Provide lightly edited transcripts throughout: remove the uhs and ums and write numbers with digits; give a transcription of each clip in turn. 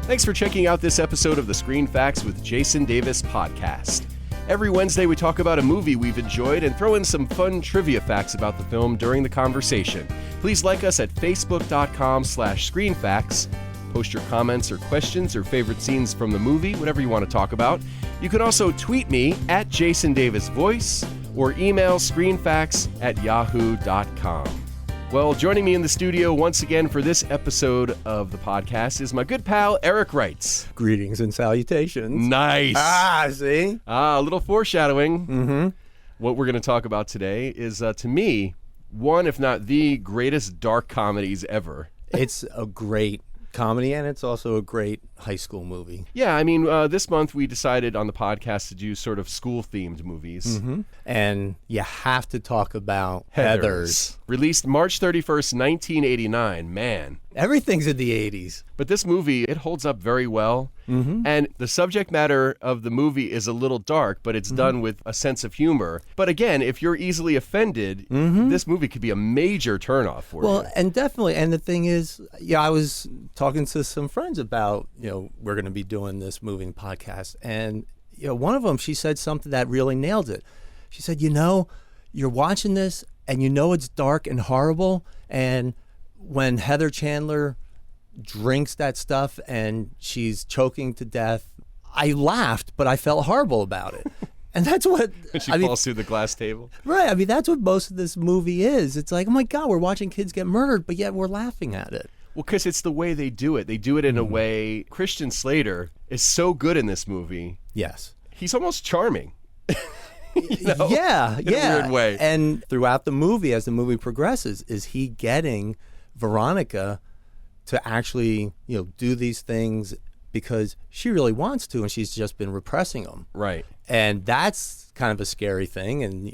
Thanks for checking out this episode of the Screen Facts with Jason Davis podcast. Every Wednesday, we talk about a movie we've enjoyed and throw in some fun trivia facts about the film during the conversation. Please like us at facebook.com/screenfacts. Post your comments or questions or favorite scenes from the movie, whatever you want to talk about. You can also tweet me at Jason Davis Voice or email screenfacts@yahoo.com. Well, joining me in the studio once again for this episode of the podcast is my good pal, Erik Reitz. Greetings and salutations. Nice. See? A little foreshadowing. Mm-hmm. What we're going to talk about today is, to me, one, if not the greatest dark comedies ever. It's a great comedy, and it's also a great high school movie. Yeah, I mean, this month we decided on the podcast to do sort of school-themed movies. Mm-hmm. And you have to talk about Heathers. Released March 31st, 1989. Man. Everything's in the 80s. But this movie, it holds up very well. Mm-hmm. And the subject matter of the movie is a little dark, but it's done with a sense of humor. But again, if you're easily offended, this movie could be a major turnoff for you. Well, and definitely. And the thing is, I was talking to some friends about, we're going to be doing this movie podcast. And, one of them, she said something that really nailed it. She said, you're watching this and it's dark and horrible. And when Heather Chandler drinks that stuff and she's choking to death, I laughed, but I felt horrible about it. And that's what... She falls through the glass table. Right. I mean, that's what most of this movie is. It's like, oh my God, we're watching kids get murdered, but yet we're laughing at it. Well, because it's the way they do it. They do it in a way... Christian Slater is so good in this movie. Yes. He's almost charming. Yeah. In a weird way. And throughout the movie, as the movie progresses, is he getting Veronica to actually, do these things because she really wants to, and she's just been repressing them. Right. And that's kind of a scary thing. And,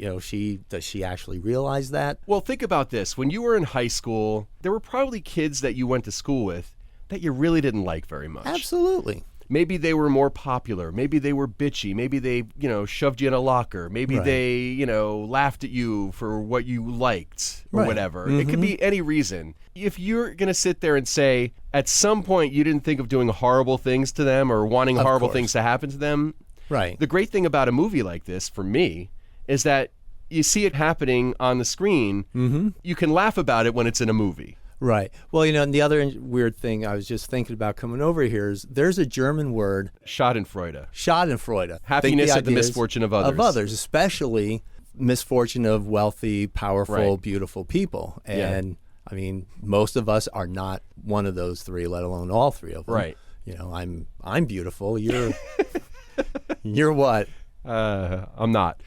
does she actually realize that? Well, think about this. When you were in high school, there were probably kids that you went to school with that you really didn't like very much. Absolutely. Maybe they were more popular. Maybe they were bitchy. Maybe they, shoved you in a locker. Maybe they, laughed at you for what you liked or whatever. It could be any reason. If you're going to sit there and say, at some point you didn't think of doing horrible things to them or wanting horrible things to happen to them. Right. The great thing about a movie like this, for me, is that you see it happening on the screen. Mm-hmm. You can laugh about it when it's in a movie. Right. Well, and the other weird thing I was just thinking about coming over here is there's a German word. Schadenfreude. Schadenfreude. Happiness at the misfortune of others. Of others, especially misfortune of wealthy, powerful, beautiful people. And, I mean, most of us are not one of those three, let alone all three of them. Right. I'm beautiful. You're you're what? I'm not.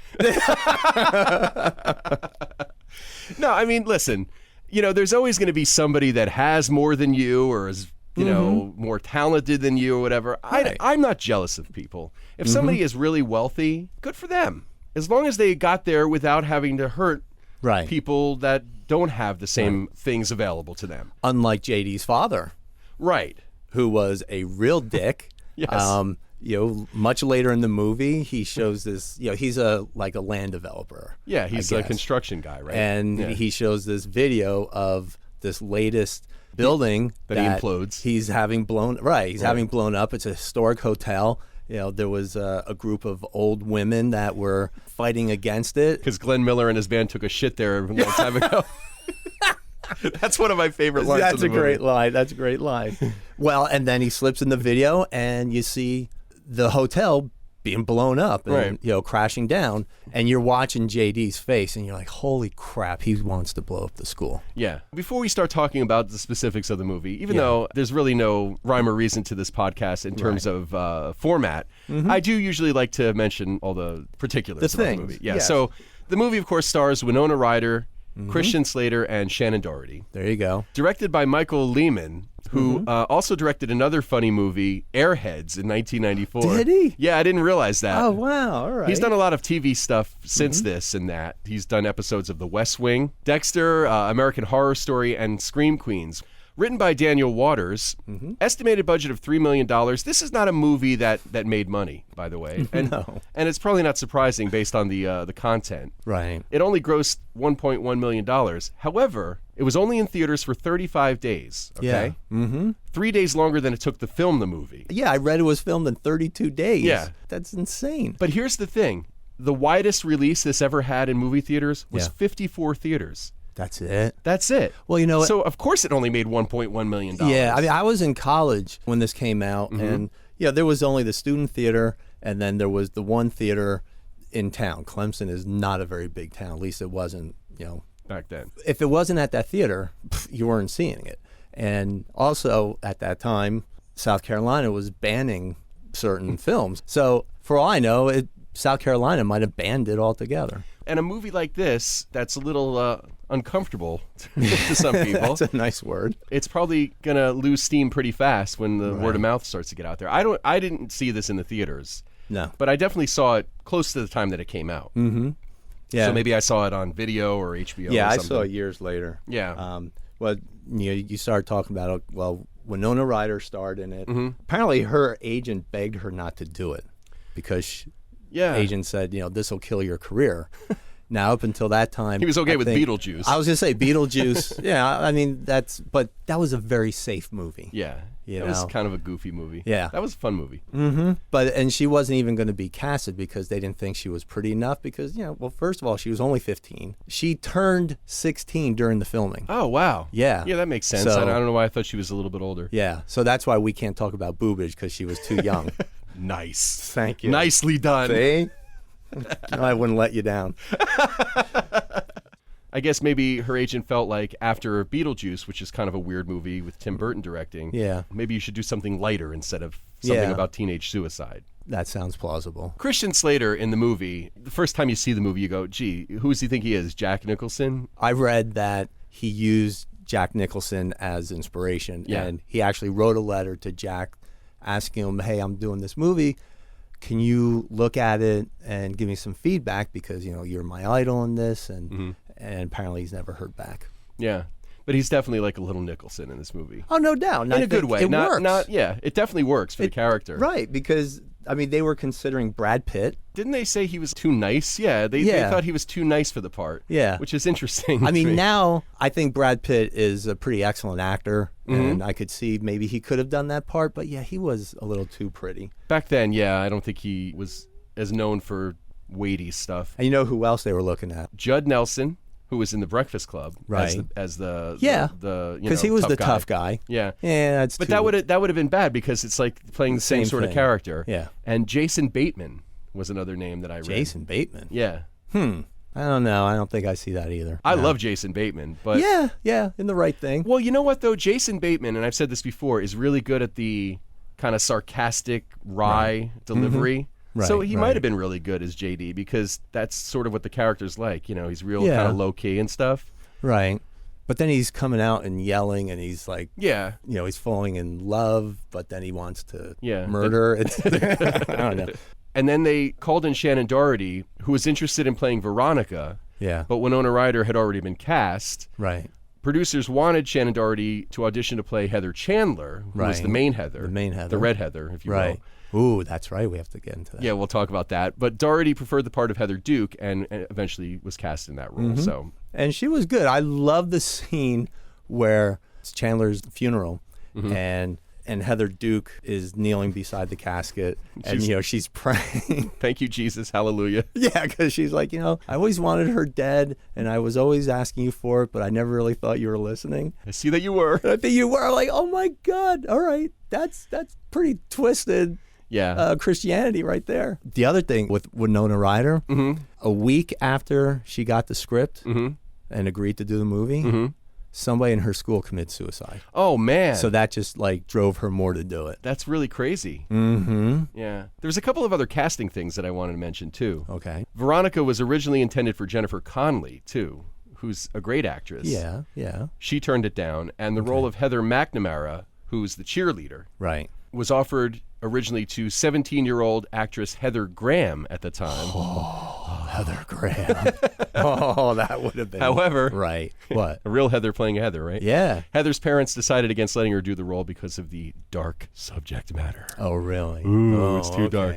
No, I mean, listen. There's always going to be somebody that has more than you or is, more talented than you or whatever. Right. I'm not jealous of people. If somebody is really wealthy, good for them. As long as they got there without having to hurt people that don't have the same things available to them. Unlike JD's father. Right. Who was a real dick. Yes. Much later in the movie, he shows this, he's a land developer. Yeah, he's a construction guy, right? And he shows this video of this latest building that he implodes. He's having blown, having blown up. It's a historic hotel. There was a group of old women that were fighting against it. Because Glenn Miller and his band took a shit there a long time ago. That's one of my favorite lines. That's a great line. That's a great line. Well, and then he slips in the video, and you see the hotel being blown up and crashing down, and you're watching JD's face and you're like, holy crap, he wants to blow up the school. Yeah. Before we start talking about the specifics of the movie, even though there's really no rhyme or reason to this podcast in terms of format, I do usually like to mention all the particulars of the movie. Yeah. Yes. So the movie, of course, stars Winona Ryder, Christian Slater, and Shannon Doherty. There you go. Directed by Michael Lehman, who also directed another funny movie, Airheads, in 1994. Did he? Yeah, I didn't realize that. Oh, wow. All right. He's done a lot of TV stuff since this and that. He's done episodes of The West Wing, Dexter, American Horror Story, and Scream Queens. Written by Daniel Waters. Estimated budget of $3 million. This is not a movie that made money, by the way. And, No. and it's probably not surprising based on the content. Right. It only grossed $1.1 million. However, it was only in theaters for 35 days. Okay? Yeah. 3 days longer than it took to film the movie. Yeah, I read it was filmed in 32 days. Yeah. That's insane. But here's the thing. The widest release this ever had in movie theaters was 54 theaters. That's it. That's it. Well, you know what? So, of course, it only made $1.1 million. Yeah, I mean, I was in college when this came out, and there was only the student theater, and then there was the one theater in town. Clemson is not a very big town. At least it wasn't, Back then. If it wasn't at that theater, you weren't seeing it. And also, at that time, South Carolina was banning certain films. So, for all I know, South Carolina might have banned it altogether. And a movie like this, that's a little uncomfortable to some people. That's a nice word. It's probably going to lose steam pretty fast when the word of mouth starts to get out there. I didn't see this in the theaters. No. But I definitely saw it close to the time that it came out. Yeah. So maybe I saw it on video or HBO Yeah, or I something. saw it years later. Yeah. Well, you started talking about it. Well, Winona Ryder starred in it. Apparently, her agent begged her not to do it because agent said, this will kill your career. Now, up until that time, He was okay with think- Beetlejuice. I was gonna say Beetlejuice. Yeah, I mean but that was a very safe movie. Yeah. You It was know. kind of a goofy movie. Yeah. That was a fun movie. And she wasn't even going to be casted because they didn't think she was pretty enough. Because well, first of all, she was only 15. She turned 16 during the filming. Oh, wow. Yeah. Yeah, that makes sense. So- I don't know why I thought she was a little bit older. Yeah, so that's why we can't talk about boobage because she was too young. Nice. Thank you. Nicely done. See? I wouldn't let you down. I guess maybe her agent felt like after Beetlejuice, which is kind of a weird movie with Tim Burton directing, maybe you should do something lighter instead of something about teenage suicide. That sounds plausible. Christian Slater in the movie, the first time you see the movie, you go, gee, who does he think he is? Jack Nicholson? I read that he used Jack Nicholson as inspiration, Yeah. and he actually wrote a letter to Jack asking him, hey, I'm doing this movie. Can you look at it and give me some feedback because, you're my idol in this, and apparently he's never heard back. Yeah. But he's definitely like a little Nicholson in this movie. Oh, no doubt. In a good way. It works. It definitely works for the character. Right, because, they were considering Brad Pitt. Didn't they say he was too nice? Yeah, they thought he was too nice for the part. Yeah. Which is interesting. I to mean, me. now I think Brad Pitt is a pretty excellent actor, and I could see maybe he could have done that part, but yeah, he was a little too pretty. Back then, I don't think he was as known for weighty stuff. And you know who else they were looking at? Judd Nelson, who was in The Breakfast Club, Right. as the Because he was the tough guy. Yeah. Yeah, that's But too- that would have been bad because it's like playing the same sort of thing. character. Yeah. And Jason Bateman was another name that I read. Jason Bateman. Yeah. I don't know. I don't think I see that either. I No. love Jason Bateman, but Yeah, in the right thing. well, you know what though? Jason Bateman, and I've said this before, is really good at the kind of sarcastic, wry delivery. Right, So he right. might have been really good as JD because that's sort of what the character's like. He's real Yeah. kind of low key and stuff. Right. But then he's coming out and yelling, and he's like, Yeah. he's falling in love, but then he wants to Yeah, murder. I don't know. And then they called in Shannon Doherty, who was interested in playing Veronica, Yeah. but Winona Ryder had already been cast. Right. Producers wanted Shannon Doherty to audition to play Heather Chandler, who was Right. the main Heather. The main Heather. The red Heather, if you Right. will. Ooh, that's right. We have to get into that. Yeah, we'll talk about that. But Doherty preferred the part of Heather Duke and eventually was cast in that role. So And she was good. I love the scene where it's Chandler's funeral and Heather Duke is kneeling beside the casket and, she's praying. thank you, Jesus. Hallelujah. Yeah, because she's like, I always wanted her dead and I was always asking you for it, but I never really thought you were listening. I see that you were. And I think you were. Like, oh my God. All right. That's pretty twisted. Yeah. Christianity right there. The other thing with Winona Ryder, a week after she got the script and agreed to do the movie, somebody in her school committed suicide. Oh, man. So that just drove her more to do it. That's really crazy. Yeah. There's a couple of other casting things that I wanted to mention, too. Okay. Veronica was originally intended for Jennifer Connelly, too, who's a great actress. Yeah. She turned it down. And the role of Heather McNamara, who's the cheerleader, Right. was offered originally to 17-year-old actress Heather Graham at the time. Heather Graham. Oh, that would have been. However, right. What? a real Heather playing a Heather, right? Yeah. Heather's parents decided against letting her do the role because of the dark subject matter. Oh, really? Ooh, it's too okay. dark.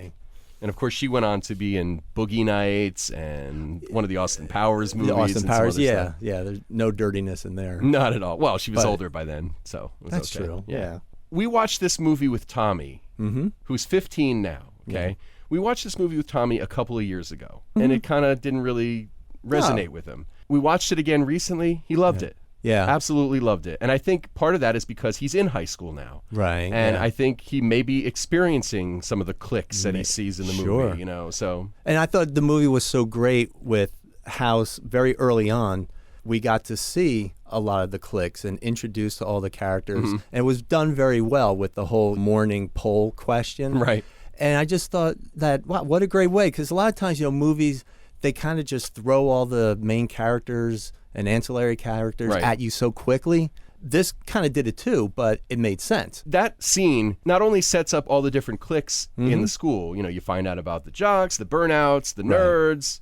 And of course, she went on to be in Boogie Nights and one of the Austin Powers movies. The Austin and Powers, some other yeah, stuff. yeah. There's no dirtiness in there. Not at all. Well, she was But- older by then, so it was That's okay. true. Yeah. We watched this movie with Tommy, who's 15 now. Okay, we watched this movie with Tommy a couple of years ago, and it kind of didn't really resonate with him. We watched it again recently. He loved it. Yeah. Absolutely loved it. And I think part of that is because he's in high school now. Right. And yeah. I think he may be experiencing some of the cliques that he sees in the Sure. movie, you know. So And I thought the movie was so great with how very early on we got to see a lot of the cliques and introduced to all the characters. And it was done very well with the whole morning poll question. Right. And I just thought that, wow, what a great way. Because a lot of times, movies, they kind of just throw all the main characters and ancillary characters Right. at you so quickly. This kind of did it too, but it made sense. that scene not only sets up all the different cliques in the school, you know, you find out about the jocks, the burnouts, the nerds,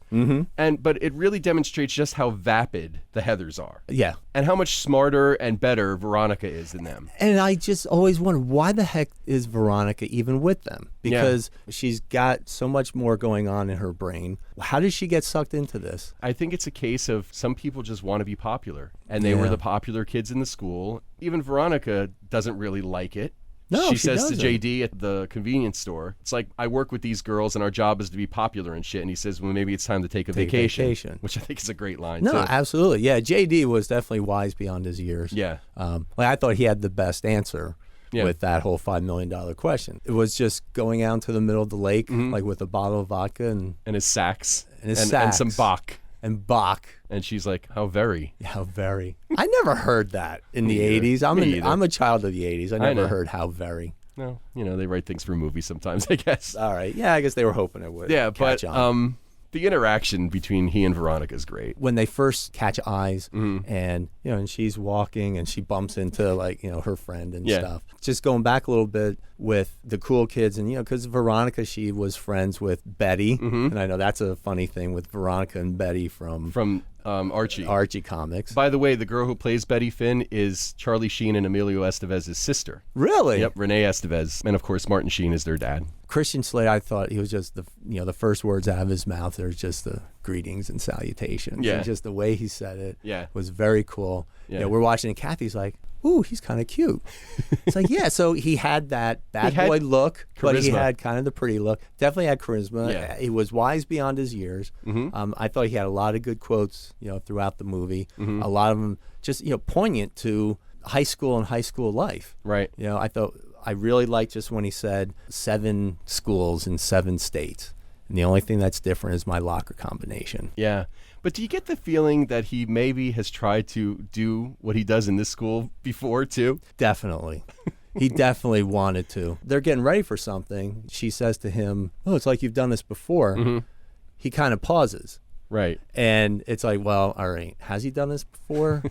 but it really demonstrates just how vapid the Heathers are. Yeah. And how much smarter and better Veronica is than them. And I just always wondered, why the heck is Veronica even with them? Because she's got so much more going on in her brain. How did she get sucked into this? I think it's a case of some people just want to be popular, and they were the popular kids in the school. Even Veronica doesn't really like it. No, she she says doesn't. to JD at the convenience store, it's like, I work with these girls and our job is to be popular and shit. And he says, well, maybe it's time to take a vacation. Which I think is a great line, No, too. absolutely. Yeah, JD was definitely wise beyond his years. Yeah. I thought he had the best answer Yeah. with that whole $5 million question. It was just going out to the middle of the lake, like with a bottle of vodka and And his sax. his and sax. some Bach. Bach. And she's like, how very. How very. I never heard that in the Me either. 80s. Me either. I'm a child of the 80s. I never know. heard how very. No, you know, they write things for movies sometimes, I guess. All right. Yeah, I guess they were hoping it would. Yeah, catch but on. the interaction between he and Veronica is great. When they first catch eyes and and she's walking and she bumps into her friend and Yeah. stuff. Just going back a little bit with the cool kids and because Veronica, she was friends with Betty, and I know that's a funny thing with Veronica and Betty from Archie. Archie comics. By the way, the girl who plays Betty Finn is Charlie Sheen and Emilio Estevez's sister. Really? Yep, Renee Estevez. And of course, Martin Sheen is their dad. Christian Slater, I thought he was just the first words out of his mouth. There's just the greetings and salutations. Yeah. And just the way he said it Yeah. was very cool. Yeah. We're watching and Kathy's like, ooh, he's kind of cute. It's like, yeah, so he had that bad He had boy look, but he charisma. had kind of the pretty look. Definitely had charisma. Yeah. He was wise beyond his years. I thought he had a lot of good quotes, throughout the movie. A lot of them just, poignant to high school and high school life. Right. I really liked just when he said 7 schools in 7 states. And the only thing that's different is my locker combination. Yeah. But do you get the feeling that he maybe has tried to do what he does in this school before, too? Definitely. He definitely wanted to. They're getting ready for something. She says to him, oh, it's like you've done this before. He kind of pauses. Right. And it's like, well, all right, has he done this before?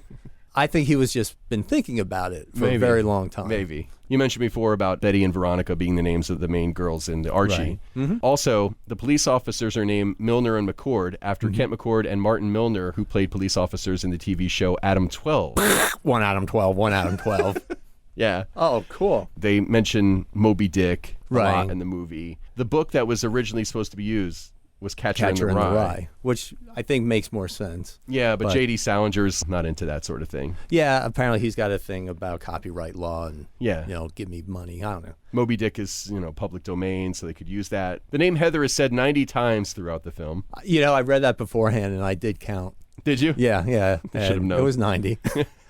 I think he was just been thinking about it for a very long time. Maybe. You mentioned before about Betty and Veronica being the names of the main girls in the Archie. Right. Also, the police officers are named Milner and McCord after Kent McCord and Martin Milner, who played police officers in the TV show Adam 12. One Adam 12, one Adam 12. Yeah. Oh, cool. They mention Moby Dick a Right. lot in the movie. The book that was originally supposed to be used was Catcher Catcher in the Rye. which I think makes more sense. Yeah, but But- J.D. Salinger's not into that sort of thing. Yeah, apparently he's got a thing about copyright law and, Yeah. give me money. I don't know. Moby Dick is, public domain, so they could use that. The name Heather is said 90 times throughout the film. I read that beforehand and I did count. Did you? Yeah. I should have and known. It was 90.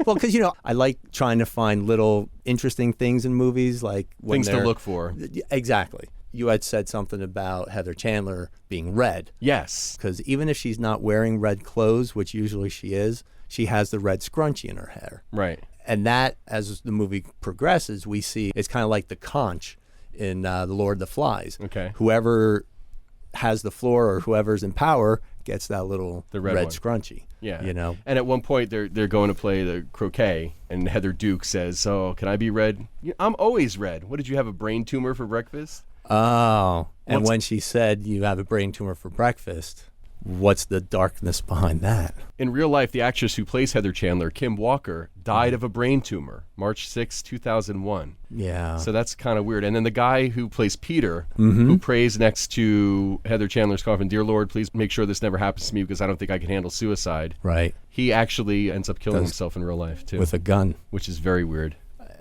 Well, because, I like trying to find little interesting things in movies, like when Things to they're- look for. Exactly. You had said something about Heather Chandler being red. Yes. Because even if she's not wearing red clothes, which usually she is, she has the red scrunchie in her hair. Right. And that, as the movie progresses, we see it's kind of like the conch in The Lord of the Flies. Okay. Whoever has the floor or whoever's in power gets that little The red one. scrunchie. Yeah. And at one point, they're going to play the croquet, and Heather Duke says, "Oh, can I be red? I'm always red. What, did you have a brain tumor for breakfast?" Oh. And What's- when she said, you have a brain tumor for breakfast, what's the darkness behind that? In real life, the actress who plays Heather Chandler, Kim Walker, died of a brain tumor, March 6, 2001. Yeah. So that's kind of weird. And then the guy who plays Peter, who prays next to Heather Chandler's coffin, "Dear Lord, please make sure this never happens to me because I don't think I can handle suicide." Right. He actually ends up killing himself in real life, too. With a gun. Which is very weird.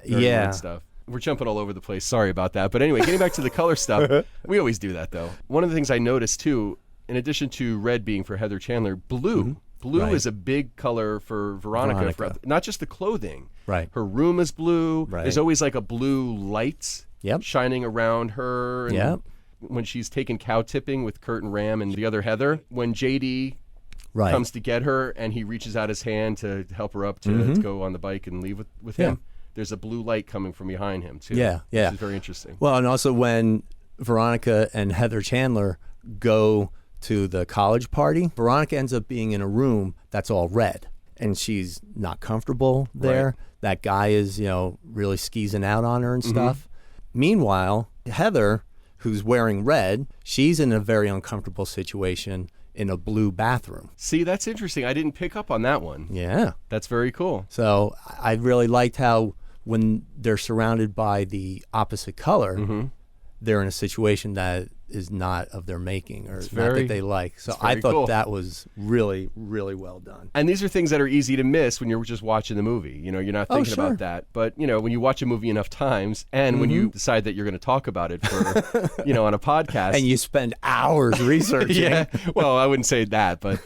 Very yeah. weird stuff. We're jumping all over the place. Sorry about that. But anyway, getting back to the color stuff, we always do that, though. One of the things I noticed, too, in addition to red being for Heather Chandler, blue. Blue Right. is a big color for Veronica. For, not just the clothing. Right. Her room is blue. Right. There's always like a blue light Yep. shining around her. And Yep. when she's taken cow tipping with Kurt and Ram and the other Heather, when JD Right. comes to get her and he reaches out his hand to help her up to go on the bike and leave with him, there's a blue light coming from behind him, too. Yeah, yeah. Which is very interesting. Well, and also when Veronica and Heather Chandler go to the college party, Veronica ends up being in a room that's all red, and she's not comfortable there. Right. That guy is, really skeezing out on her and stuff. Meanwhile, Heather, who's wearing red, she's in a very uncomfortable situation in a blue bathroom. See, that's interesting. I didn't pick up on that one. Yeah. That's very cool. So I really liked how when they're surrounded by the opposite color, they're in a situation that is not of their making or not that they like. So I thought that was really, really well done. And these are things that are easy to miss when you're just watching the movie. You're not thinking about that. But, when you watch a movie enough times and when you decide that you're going to talk about it for, on a podcast. And you spend hours researching. Yeah. Well, I wouldn't say that. But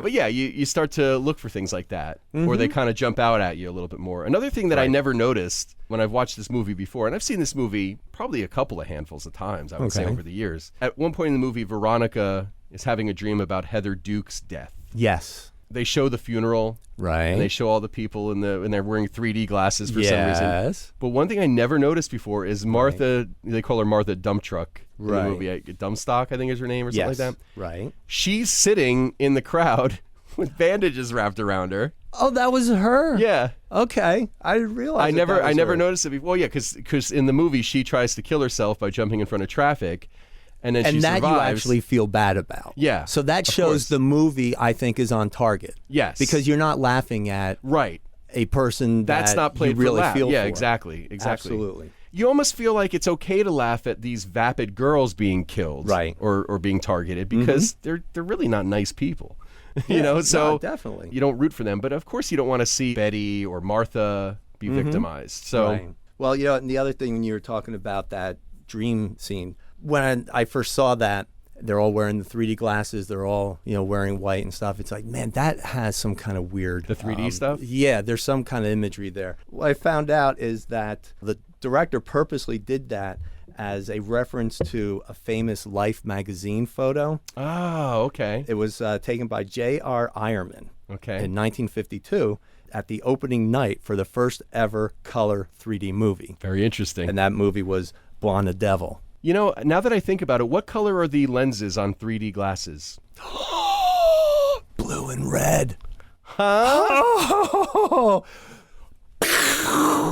yeah, you start to look for things like that. Or they kind of jump out at you a little bit more. Another thing that I never noticed when I've watched this movie before, and I've seen this movie probably a couple of handfuls of times, I would say, over the years. At one point in the movie, Veronica is having a dream about Heather Duke's death. Yes. They show the funeral. Right. And they show all the people and they're wearing 3D glasses for some reason. Yes. But one thing I never noticed before is Martha, they call her Martha Dump Truck in the movie. Dumpstock, I think is her name or something like that. Right. She's sitting in the crowd with bandages wrapped around her. Oh, that was her? Yeah. Okay. I didn't realize I never her. noticed it before. Well, yeah, because in the movie she tries to kill herself by jumping in front of traffic, and then she that survives. You actually feel bad about. Yeah. So that shows the movie, I think, is on target. Yes. Because you're not laughing at a person that's not played you really for laugh. feel Yeah, for. exactly. Absolutely. You almost feel like it's okay to laugh at these vapid girls being killed, or being targeted because they're really not nice people. So definitely. You don't root for them, but of course you don't want to see Betty or Martha be victimized. So, well, and the other thing when you were talking about that dream scene, when I first saw that, they're all wearing the 3D glasses, they're all wearing white and stuff. It's like, man, that has some kind of weird the 3D stuff. Yeah, there's some kind of imagery there. What I found out is that the director purposely did that as a reference to a famous Life magazine photo. Oh, okay. It was taken by J.R. Ironman in 1952 at the opening night for the first ever color 3D movie. Very interesting. And that movie was Blonde the Devil. Now that I think about it, what color are the lenses on 3D glasses? Blue and red. Huh? Oh.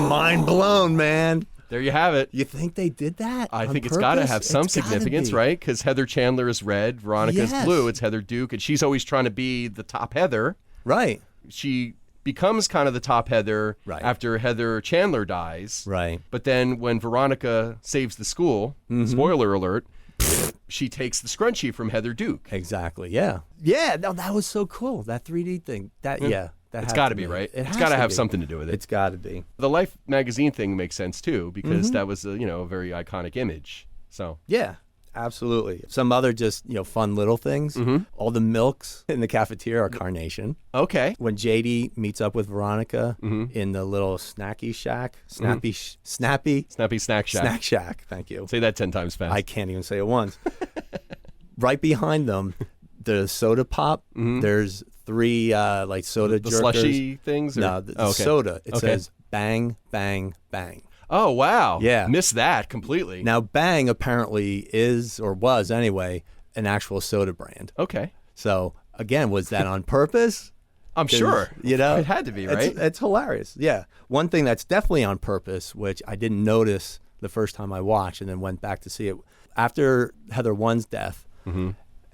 Mind blown, man. There you have it. You think they did that? I think it's got to have some significance, right? Because Heather Chandler is red, Veronica's blue. It's Heather Duke, and she's always trying to be the top Heather. Right. She becomes kind of the top Heather after Heather Chandler dies. Right. But then when Veronica saves the school, spoiler alert, she takes the scrunchie from Heather Duke. Exactly. Yeah. Yeah. No, that was so cool. That 3D thing. It's got to be, right? It's got to have something to do with it. It's got to be. The Life magazine thing makes sense too because that was a very iconic image. So yeah, absolutely. Some other just fun little things. All the milks in the cafeteria are carnation. Okay. When JD meets up with Veronica in the little snacky shack, snappy snack shack. Snack shack. Thank you. Say that 10 times fast. I can't even say it once. Right behind them, the soda pop. There's 3 soda the jerkers. Slushy things? Or? No, the soda. It says bang, bang, bang. Oh, wow. Yeah. Missed that completely. Now, Bang apparently is, or was anyway, an actual soda brand. Okay. So, again, was that on purpose? I'm sure. It had to be, right? It's hilarious. Yeah. One thing that's definitely on purpose, which I didn't notice the first time I watched and then went back to see it, after Heather 1's death,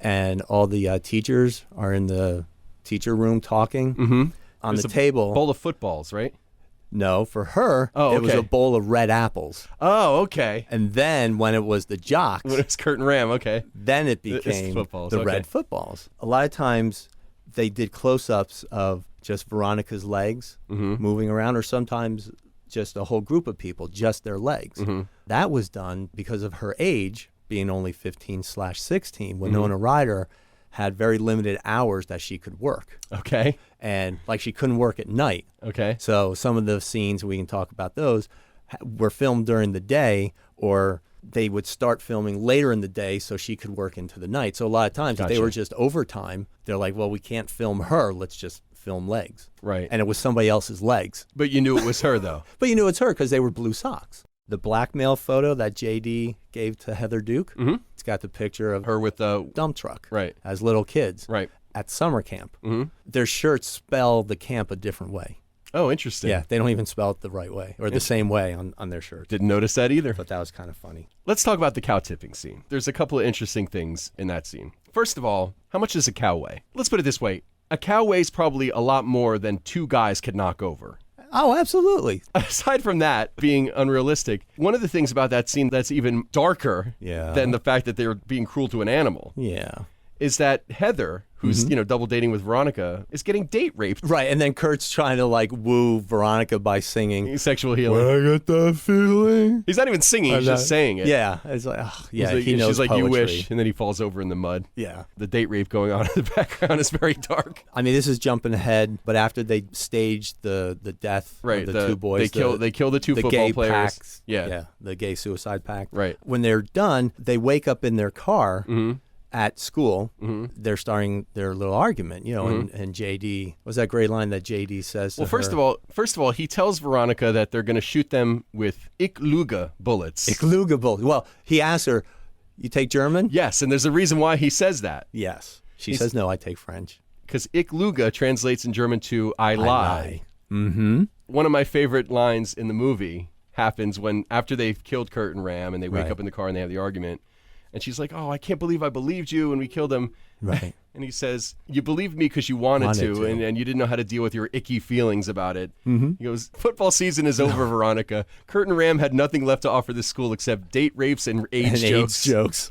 and all the teachers are in the teacher room talking. On the table. Bowl of footballs, right? No, for her, it was a bowl of red apples. Oh, okay. And then when it was the jocks, when it was Kurt and Ram, okay, then it became the red footballs. A lot of times they did close-ups of just Veronica's legs moving around, or sometimes just a whole group of people, just their legs. That was done because of her age, being only 15/16. Winona Ryder had very limited hours that she could work. Okay. And like she couldn't work at night. Okay. So some of the scenes, we can talk about those, were filmed during the day, or they would start filming later in the day so she could work into the night. So a lot of times if they were just overtime, they're like, well, we can't film her. Let's just film legs. Right. And it was somebody else's legs. But you knew it was her, though. But you knew it's her because they were blue socks. The blackmail photo that JD gave to Heather Duke, it's got the picture of her with the dump truck, right, as little kids, right, at summer camp. Their shirts spell the camp a different way. Oh, interesting. Yeah, they don't even spell it the right way or the same way on their shirts. Didn't notice that either. But that was kind of funny. Let's talk about the cow tipping scene. There's a couple of interesting things in that scene. First of all, how much does a cow weigh? Let's put it this way. A cow weighs probably a lot more than two guys could knock over. Oh, absolutely. Aside from that being unrealistic, one of the things about that scene that's even darker than the fact that they're being cruel to an animal is that Heather, who's double dating with Veronica, is getting date raped. Right, and then Kurt's trying to like woo Veronica by singing sexual healing. When I get that feeling. He's not even singing; he's just saying it. Yeah, it's like, he knows she's like, poetry. you wish, and then he falls over in the mud. Yeah, the date rape going on in the background is very dark. I mean, this is jumping ahead, but after they staged the death of the two boys, they kill the two football gay players. Packs, yeah, the gay suicide pact. Right. When they're done, they wake up in their car. At school, they're starting their little argument, and JD, was that great line that JD says to her? First of all, he tells Veronica that they're going to shoot them with Ich Lüge bullets. Ich Lüge bullets. Well, he asks her, you take German? Yes, and there's a reason why he says that. Yes. She says, no, I take French. Because Ich Lüge translates in German to I lie. Mm-hmm. One of my favorite lines in the movie happens when, after they've killed Kurt and Ram, and they wake up in the car and they have the argument, and she's like, oh, I can't believe I believed you and we killed him. Right. And he says, you believed me because you wanted to. And you didn't know how to deal with your icky feelings about it. He goes, football season is over, Veronica. Kurt and Ram had nothing left to offer this school except date rapes and AIDS jokes.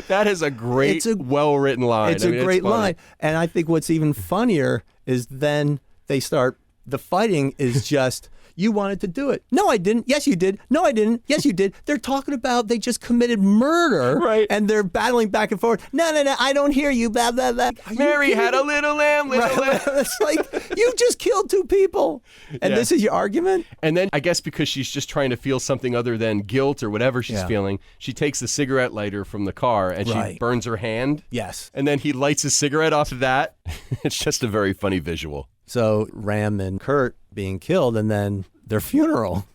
That is a great, well-written line. It's a great line. And I think what's even funnier is then they start, the fighting is just... You wanted to do it. No, I didn't. Yes, you did. No, I didn't. Yes, you did. They're talking about they just committed murder. Right. And they're battling back and forth. No, I don't hear you. Blah, blah, blah. Mary had a little lamb, little lamb. It's like, you just killed two people. And this is your argument? And then I guess because she's just trying to feel something other than guilt or whatever she's feeling, she takes the cigarette lighter from the car and she burns her hand. Yes. And then he lights his cigarette off of that. It's just a very funny visual. So Ram and Kurt being killed, and then their funeral.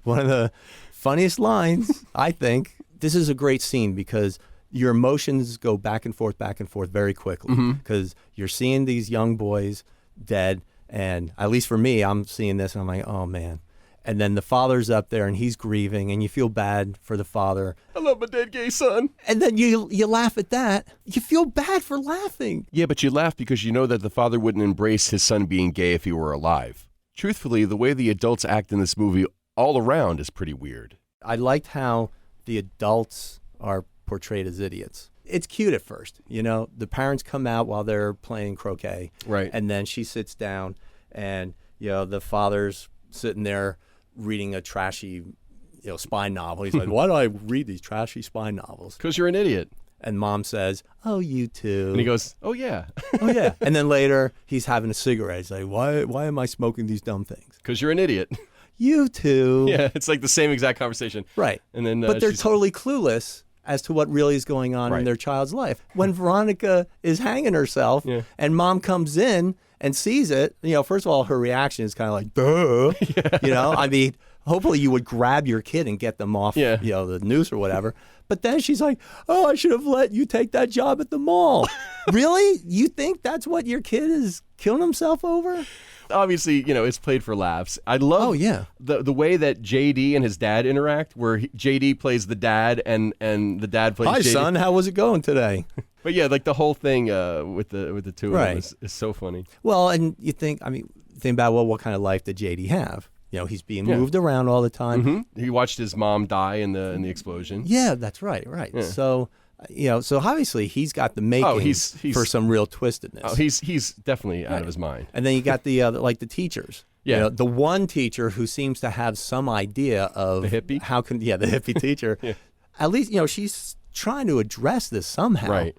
One of the funniest lines, I think. This is a great scene because your emotions go back and forth very quickly. Because you're seeing these young boys dead, and at least for me, I'm seeing this and I'm like, oh man. And then the father's up there and he's grieving and you feel bad for the father. I love my dead gay son. And then you laugh at that. You feel bad for laughing. Yeah, but you laugh because you know that the father wouldn't embrace his son being gay if he were alive. Truthfully, the way the adults act in this movie all around is pretty weird. I liked how the adults are portrayed as idiots. It's cute at first. The parents come out while they're playing croquet. Right. And then she sits down and, the father's sitting there reading a trashy, spy novel. He's like, why do I read these trashy spy novels? Because you're an idiot. And mom says, oh, you too. And he goes, oh, yeah. Oh, yeah. And then later, he's having a cigarette. He's like, why am I smoking these dumb things? Because you're an idiot. You too. Yeah, it's like the same exact conversation. Right. And then, but they're totally clueless as to what really is going on in their child's life. When Veronica is hanging herself and mom comes in and sees it, first of all, her reaction is kind of like, duh. I mean, hopefully you would grab your kid and get them off, Yeah. the news or whatever. But then she's like, "Oh, I should have let you take that job at the mall." Really? You think that's what your kid is killing himself over? Obviously, it's played for laughs. I love the way that JD and his dad interact, where JD plays the dad and the dad plays Hi, JD. son. How was it going today? But yeah, like the whole thing with the two of them is so funny. Well, and you think about, what kind of life did JD have? He's being moved around all the time. Mm-hmm. He watched his mom die in the explosion. Yeah, that's right. Yeah. So, so obviously he's got the makings for some real twistedness. Oh, he's definitely out of his mind. And then you got the the teachers. Yeah. The one teacher who seems to have some idea of the hippie. The hippie teacher. Yeah. At least she's trying to address this somehow. Right.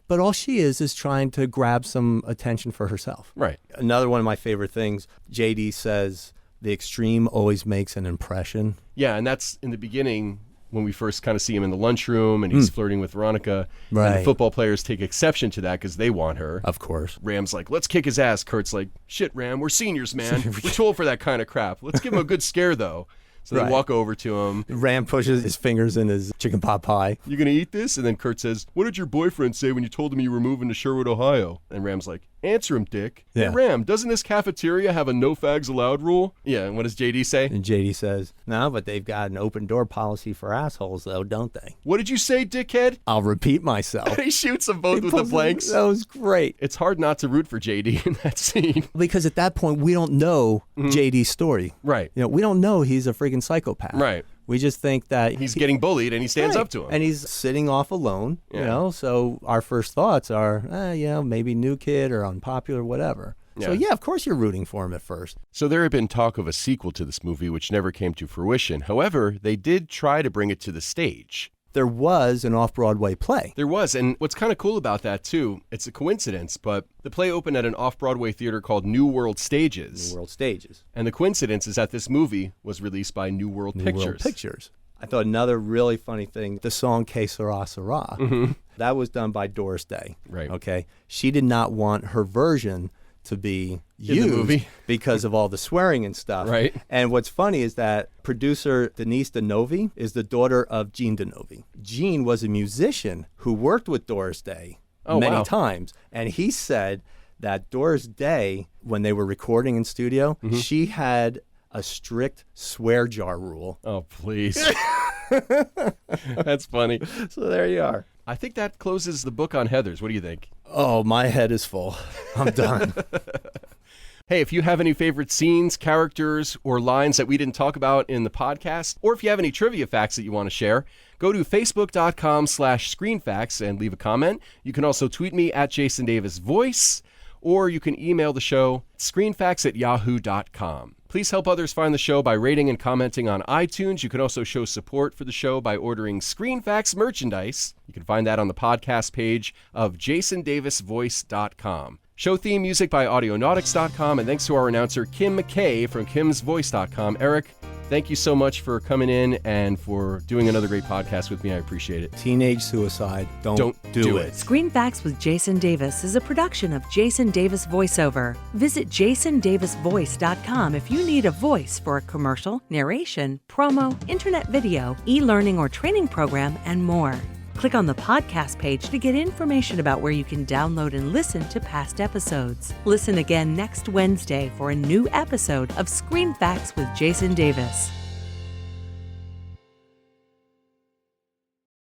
But all she is trying to grab some attention for herself. Right. Another one of my favorite things, JD says, the extreme always makes an impression. Yeah, and that's in the beginning when we first kind of see him in the lunchroom and he's flirting with Veronica. Right. And the football players take exception to that because they want her. Of course. Ram's like, let's kick his ass. Kurt's like, shit, Ram, we're seniors, man. We're too old for that kind of crap. Let's give him a good scare, though. So they walk over to him. Ram pushes his fingers in his chicken pot pie. You gonna eat this? And then Kurt says, what did your boyfriend say when you told him you were moving to Sherwood, Ohio? And Ram's like, answer him, dick. Yeah. Hey, Ram, doesn't this cafeteria have a no fags allowed rule? Yeah, and what does JD say? And JD says, no, but they've got an open door policy for assholes, though, don't they? What did you say, dickhead? I'll repeat myself. He shoots them both with the blanks. That was great. It's hard not to root for JD in that scene. Because at that point, we don't know JD's story. Right. We don't know he's a freaking psychopath. Right. We just think that he's getting bullied and he stands up to him. And he's sitting off alone, so our first thoughts are, maybe new kid or unpopular, whatever. Yeah. So, of course you're rooting for him at first. So there had been talk of a sequel to this movie, which never came to fruition. However, they did try to bring it to the stage. There was an off-Broadway play. There was, and what's kind of cool about that, too, it's a coincidence, but the play opened at an off-Broadway theater called New World Stages. New World Stages. And the coincidence is that this movie was released by New World Pictures. New World Pictures. I thought another really funny thing, the song Que Sera Sera, that was done by Doris Day. Right. Okay? She did not want her version to be used in the movie because of all the swearing and stuff. Right. And what's funny is that producer Denise DeNovi is the daughter of Gene DeNovi. Gene was a musician who worked with Doris Day many times. And he said that Doris Day, when they were recording in studio, she had a strict swear jar rule. Oh, please. That's funny. So there you are. I think that closes the book on Heathers. What do you think? Oh, my head is full. I'm done. Hey, if you have any favorite scenes, characters, or lines that we didn't talk about in the podcast, or if you have any trivia facts that you want to share, go to facebook.com/screenfacts and leave a comment. You can also tweet me at Jason Davis Voice, or you can email the show screenfacts@yahoo.com. Please help others find the show by rating and commenting on iTunes. You can also show support for the show by ordering ScreenFacts merchandise. You can find that on the podcast page of jasondavisvoice.com. Show theme music by audionautics.com, and thanks to our announcer Kim McKay from kimsvoice.com. Eric, thank you so much for coming in and for doing another great podcast with me. I appreciate it. Teenage suicide. Don't do it. Screen Facts with Jason Davis is a production of Jason Davis VoiceOver. Visit jasondavisvoice.com if you need a voice for a commercial, narration, promo, internet video, e-learning or training program, and more. Click on the podcast page to get information about where you can download and listen to past episodes. Listen again next Wednesday for a new episode of Screen Facts with Jason Davis.